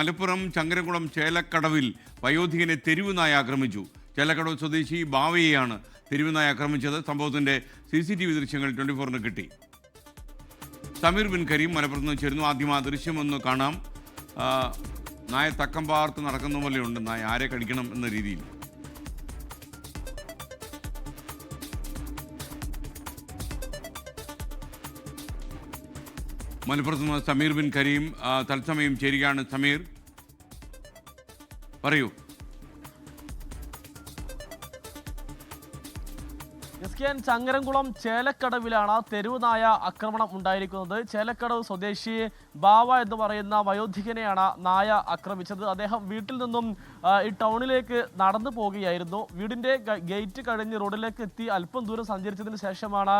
മലപ്പുറം ചങ്ങരംകുളം ചേലക്കടവിൽ വയോധികനെ തെരുവുനായ ആക്രമിച്ചു. ചേലക്കടവ് സ്വദേശി ബാവയെയാണ് തെരുവുനായ ആക്രമിച്ചത്. സംഭവത്തിന്റെ CCTV ദൃശ്യങ്ങൾ 24-ന് കിട്ടി. സമീർ ബിൻ കരീം മലപ്പുറത്ത് നിന്ന് ചേരുന്നു. ആദ്യം ആ ദൃശ്യമൊന്ന് കാണാം. നായ തക്കം പാർത്ത് നടക്കുന്ന പോലെയുണ്ട്. നായ ആരെ കടിക്കണം എന്ന രീതിയിൽ. മലപ്പുറത്ത് നിന്ന് സമീർ ബിൻ കരീം തത്സമയം ചേരുകയാണ്. സമീർ, പറയൂ. ചങ്ങരംകുളം ചേലക്കടവിലാണ് തെരുവുനായ ആക്രമണം ഉണ്ടായിരിക്കുന്നത്. ചേലക്കടവ് സ്വദേശി ബാവ എന്ന് പറയുന്ന വയോധികനെയാണ് നായ ആക്രമിച്ചത്. അദ്ദേഹം വീട്ടിൽ നിന്നും ഈ ടൗണിലേക്ക് നടന്നു പോവുകയായിരുന്നു. വീടിൻ്റെ ഗേറ്റ് കഴിഞ്ഞ് റോഡിലേക്ക് എത്തി അല്പം ദൂരം സഞ്ചരിച്ചതിന് ശേഷമാണ്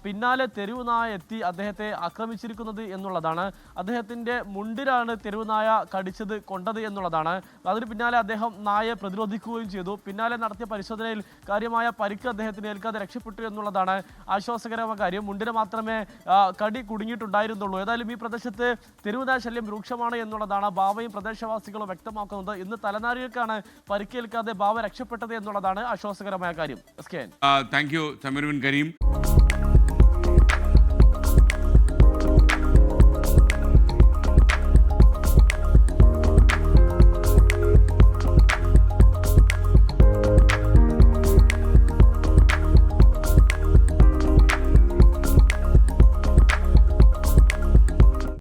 പിന്നാലെ തെരുവുനായ എത്തി അദ്ദേഹത്തെ ആക്രമിച്ചിരിക്കുന്നത് എന്നുള്ളതാണ്. അദ്ദേഹത്തിൻ്റെ മുണ്ടിലാണ് തെരുവുനായ കൊണ്ടത് എന്നുള്ളതാണ്. അതിന് പിന്നാലെ അദ്ദേഹം നായയെ പ്രതിരോധിക്കുകയും ചെയ്തു. പിന്നാലെ നടത്തിയ പരിശോധനയിൽ കാര്യമായ പരിക്ക് അദ്ദേഹത്തിന് ഏൽക്കാതെ രക്ഷപ്പെട്ടു എന്നുള്ളതാണ് ആശ്വാസകരമായ കാര്യം. മുണ്ടിന് മാത്രമേ കടി കുടുങ്ങിയിട്ടുണ്ടായിരുന്നുള്ളൂ. ഏതായാലും ഈ പ്രദേശത്ത് തെരുവുനായ ശല്യം രൂക്ഷമാണ് എന്നുള്ളതാണ് ബാവയും പ്രദേശവാസികളും വ്യക്തമാക്കുന്നത്. ഇന്ന് തലനാരികൾക്കാണ് പരിക്കേൽക്കാതെ ബാവ രക്ഷപ്പെട്ടത് എന്നുള്ളതാണ് ആശ്വാസകരമായ കാര്യം. Thank you Sameer Bin Kareem.